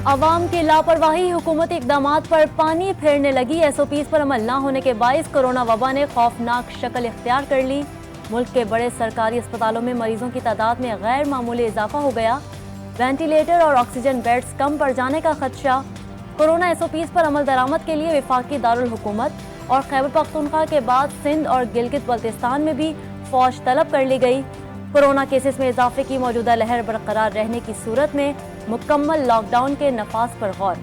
अवाम की लापरवाही हुकूमती इकदामात पर पानी फेरने लगी। SOPs पर अमल न होने के बाइस कोरोना वबा ने खौफनाक शक्ल इख्तियार कर ली। मुल्क के बड़े सरकारी अस्पतालों में मरीजों की तादाद में गैर मामूली इजाफा हो गया। वेंटिलेटर और ऑक्सीजन बेड्स कम पड़ जाने का खदशा। कोरोना SOPs पर अमल दरामद के लिए वफाकी दारुल हुकूमत और खैबर पख्तूनख्वा के बाद सिंध और गिलगित बल्तिस्तान में भी फौज तलब कर ली गई। कोरोना केसेस में इजाफे की मौजूदा लहर बरकरार रहने की सूरत में मुकम्मल लॉकडाउन के नफाज पर गौर।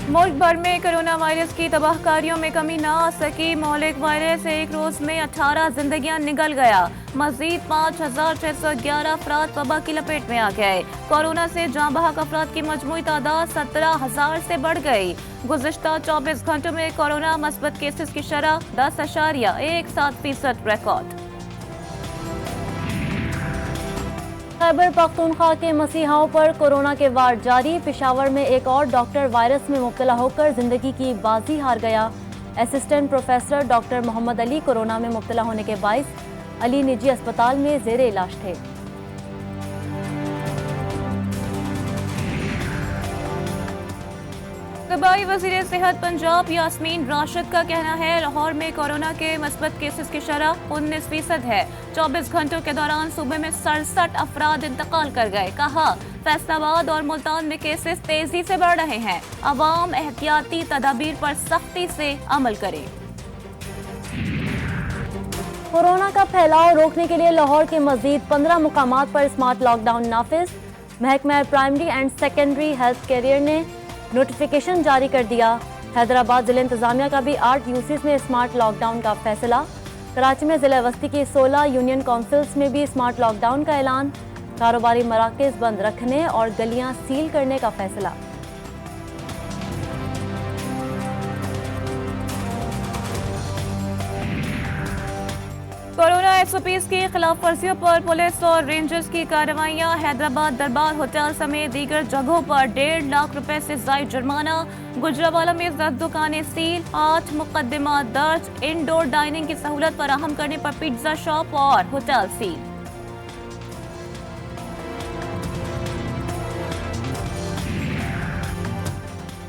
मुल्क भर में कोरोना वायरस की तबाहकारियों में कमी न आ सकी। मौलिक वायरस एक रोज में 18 जिंदगियां निगल गया। मजीद 5,611 अफराद वबा की लपेट में आ गए। कोरोना से जाँ बहक अफराद की मजमूई तादाद 17,000 से बढ़ गई। गुज़िश्ता 24 घंटों में कोरोना मस्बत केसेस की शरह 10.17% रिकॉर्ड। खैबर पख्तूनख्वा के मसीहाओं पर कोरोना के वार जारी। पेशावर में एक और डॉक्टर वायरस में मुब्तला होकर जिंदगी की बाजी हार गया। Assistant professor doctor Mohammad Ali corona में मुब्तला होने के बाइस अली निजी अस्पताल में जेरे इलाज थे। सूबाई वज़ीर सेहत पंजाब यास्मीन राशिद का कहना है लाहौर में कोरोना के मस्बत केसेस की शरह 19% है। 24 घंटों के दौरान सूबे में 67 अफराद इंतकाल कर गए। कहा फैसलाबाद और मुल्तान में केसेस तेजी से बढ़ रहे हैं। अवाम एहतियाती तदाबीर पर सख्ती से अमल करे। कोरोना का फैलाव रोकने के लिए लाहौर के मजीद 15 मुकामात पर स्मार्ट लॉकडाउन नाफिज। महकमा primary and secondary health care ने नोटिफिकेशन जारी कर दिया। हैदराबाद जिला इंतजामिया का भी 8 यूसीज में स्मार्ट लॉकडाउन का फैसला। कराची में जिला वस्ती की 16 यूनियन काउंसिल्स में भी स्मार्ट लॉकडाउन का ऐलान। कारोबारी मराकज बंद रखने और गलियां सील करने का फैसला। कोरोना SOPs की खिलाफ वर्जियों पर पुलिस और रेंजर्स की कार्रवाइयां। हैदराबाद दरबार होटल समेत दीगर जगहों पर 1.5 लाख रुपए से जायद जुर्माना। गुजरावाला में 10 दुकानें सील। 8 मुकदमा दर्ज। इंडोर डाइनिंग की सहूलत फराहम करने पर पिज्जा शॉप और होटल सील।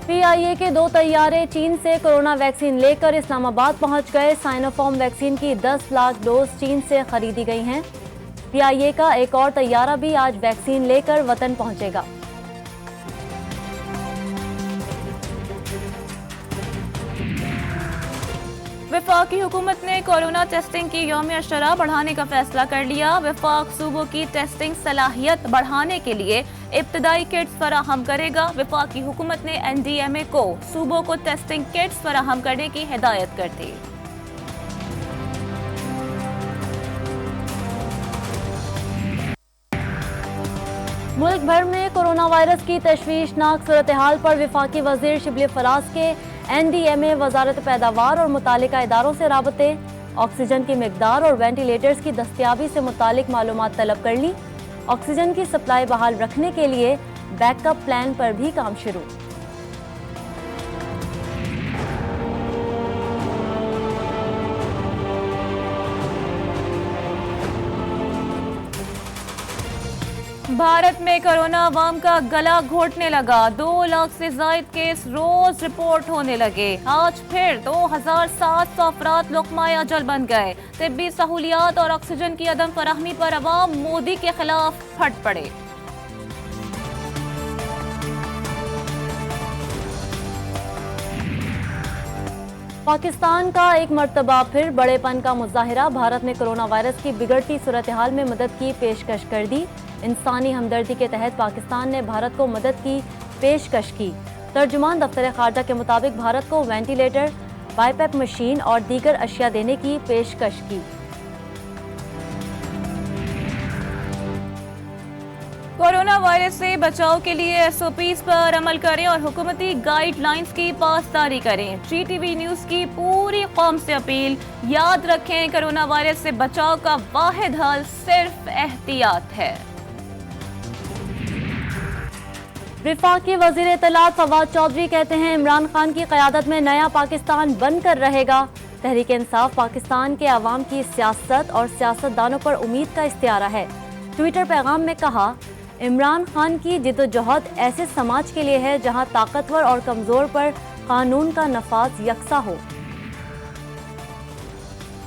PIA के 2 तैयारे चीन से कोरोना वैक्सीन लेकर इस्लामाबाद पहुंच गए। साइनोफार्म वैक्सीन की 10 लाख डोज चीन से खरीदी गई हैं। PIA का एक और तैयारा भी आज वैक्सीन लेकर वतन पहुंचेगा। वफाकी हुकूमत ने कोरोना टेस्टिंग की यौमिया शरह बढ़ाने का फैसला कर लिया। वफाक सूबों की टेस्टिंग सलाहियत बढ़ाने के लिए इब्तदाई किट्स फराहम करेगा। वफाकी हुकूमत ने NDMA को सूबों को टेस्टिंग किट्स फराहम करने की हिदायत कर दी। मुल्क भर में कोरोना वायरस की तशवीशनाक सूरत हाल पर वफाकी वजीर शिबली फराज के NDMA वजारत पैदावार और मुतालिका इदारों से राबते। ऑक्सीजन की मिकदार और वेंटिलेटर्स की दस्तियाबी से मुतालिक मालूमात तलब कर ली। ऑक्सीजन की सप्लाई बहाल रखने के लिए बैकअप प्लान पर भी काम शुरू। भारत में कोरोना अवाम का गला घोटने लगा। 2 लाख से जायद केस रोज रिपोर्ट होने लगे। आज फिर 2,700 अफराद लुक़माए अजल बन गए। तिब्बी सहूलियात और ऑक्सीजन की अदम फराहमी पर अवाम मोदी के खिलाफ फट पड़े। पाकिस्तान का एक मर्तबा फिर बड़ेपन का मुजाहिरा। भारत ने कोरोना वायरस की बिगड़ती सूरत हाल में मदद की पेशकश कर दी। इंसानी हमदर्दी के तहत पाकिस्तान ने भारत को मदद की पेशकश की। तर्जुमान दफ्तर खारजा के मुताबिक भारत को वेंटिलेटर, बाईपैप मशीन और दीगर अशिया देने की पेशकश की। कोरोना वायरस से बचाव के लिए SOPs पर अमल करें और हुकूमती गाइडलाइंस की पासदारी करें। GTV न्यूज की पूरी कौम से अपील, याद रखें कोरोना वायरस से बचाव का वाहिद हल सिर्फ एहतियात है। वफाकी वजीर इत्तलात फवाद चौधरी कहते हैं इमरान खान की क़यादत में नया पाकिस्तान बनकर रहेगा। तहरीक इंसाफ पाकिस्तान के अवाम की सियासत और सियासतदानों पर उम्मीद का इस्तियारा है। ट्विटर पैगाम में कहा, इमरान खान की जिद्दोजहद ऐसे समाज के लिए है जहां ताकतवर और कमज़ोर पर कानून का नफाज यकसा हो।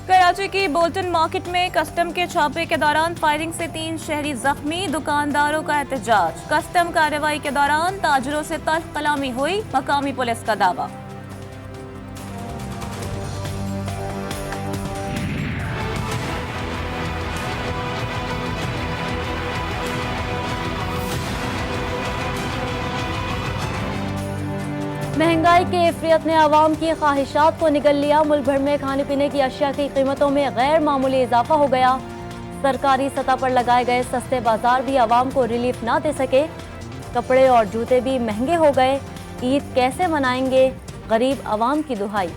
कराची की बोल्टन मार्केट में कस्टम के छापे के दौरान फायरिंग से 3 शहरी जख्मी, दुकानदारों का एहतजाज। कस्टम कार्रवाई के दौरान ताजरों से तल्ख कलामी हुई, मकामी पुलिस का दावा। महंगाई के इफरियत ने आवाम की ख्वाहिशात को निगल लिया। मुल्क भर में खाने पीने की अशिया की कीमतों में गैर मामूली इजाफा हो गया। सरकारी सतह पर लगाए गए सस्ते बाजार भी आवाम को रिलीफ ना दे सके। कपड़े और जूते भी महंगे हो गए। ईद कैसे मनाएंगे, गरीब आवाम की दुहाई।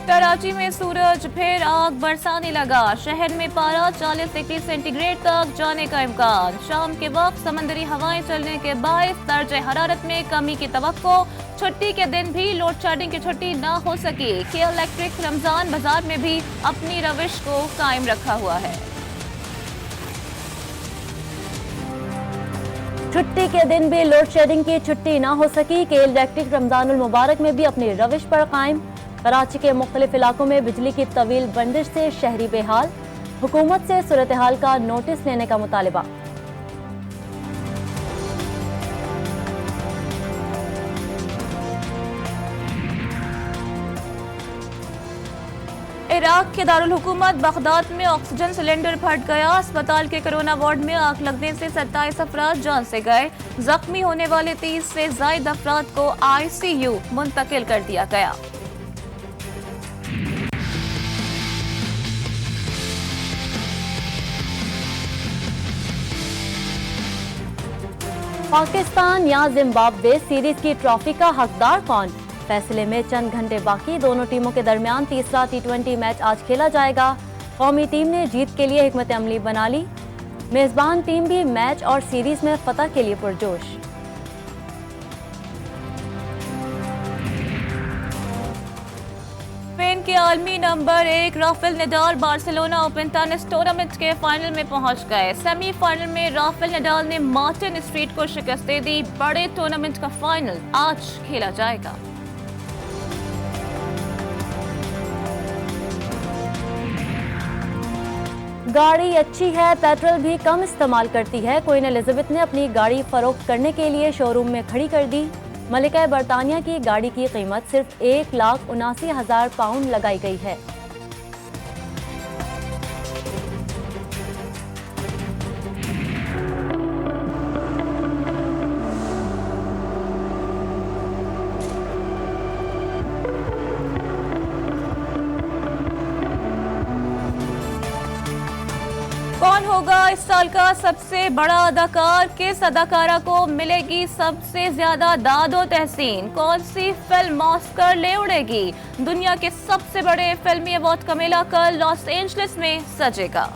कराची में सूरज फिर आग बरसाने लगा। शहर में पारा 40 डिग्री सेंटीग्रेड तक जाने का इम्कान। शाम के वक्त समंदरी हवाएं चलने के बायस दर्जे हरारत में कमी की तवक्को। छुट्टी के दिन भी लोड शेडिंग की छुट्टी न हो सकी। केएल इलेक्ट्रिक रमजान बाजार में भी अपनी रविश को कायम रखा हुआ है। छुट्टी के दिन भी लोड शेडिंग की छुट्टी ना हो सकी। केएल इलेक्ट्रिक रमजानुल मुबारक में भी अपनी रविश पर कायम। कराची के मुख्तलिफ इलाकों में बिजली की तवील बंदिश से शहरी बेहाल। हुकूमत से सूरत हाल का नोटिस लेने का मुतालिबा। इराक के दारुल हुकूमत बगदाद में ऑक्सीजन सिलेंडर फट गया। अस्पताल के कोरोना वार्ड में आग लगने से 27 अफराद जान से गए। जख्मी होने वाले 30 से ज्यादा अफराद को ICU मुंतकिल कर दिया गया। पाकिस्तान या जिम्बाब्वे सीरीज की ट्रॉफी का हकदार कौन? फैसले में चंद घंटे बाकी। दोनों टीमों के दरमियान तीसरा T20 मैच आज खेला जाएगा। कौमी टीम ने जीत के लिए हिकमत अमली बना ली। मेजबान टीम भी मैच और सीरीज में फतह के लिए पुरजोश। स्पेन के आलमी number 1 Rafael Nadal Barcelona open tennis tournament के फाइनल में पहुंच गए। सेमीफाइनल में राफेल नडाल ने मार्टिन स्ट्रीट को शिकस्त दे दी। बड़े टूर्नामेंट का फाइनल आज खेला जाएगा। गाड़ी अच्छी है, पेट्रोल भी कम इस्तेमाल करती है। क्वीन एलिजाबेथ ने अपनी गाड़ी फरोख्त करने के लिए शोरूम में खड़ी कर दी। मलिका बरतानिया की गाड़ी की कीमत सिर्फ 1,79,000 पाउंड लगाई गई है। कौन होगा इस साल का सबसे बड़ा अदाकार? किस अदाकारा को मिलेगी सबसे ज्यादा दादो तहसीन? कौन सी फिल्म ऑस्कर ले उड़ेगी? दुनिया के सबसे बड़े फिल्मी अवार्ड का मेला कल लॉस एंजलिस में सजेगा।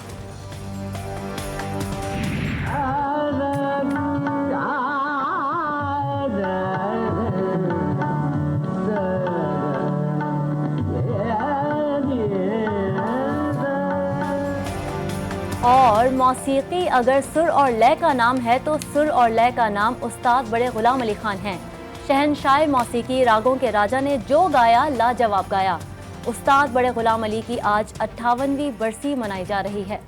और मौसीकी अगर सुर और लय का नाम है तो सुर और लय का नाम उस्ताद बड़े गुलाम अली खान हैं। शहनशाह मौसीकी रागों के राजा ने जो गाया लाजवाब गाया। उस्ताद बड़े गुलाम अली की आज 58वीं बरसी मनाई जा रही है।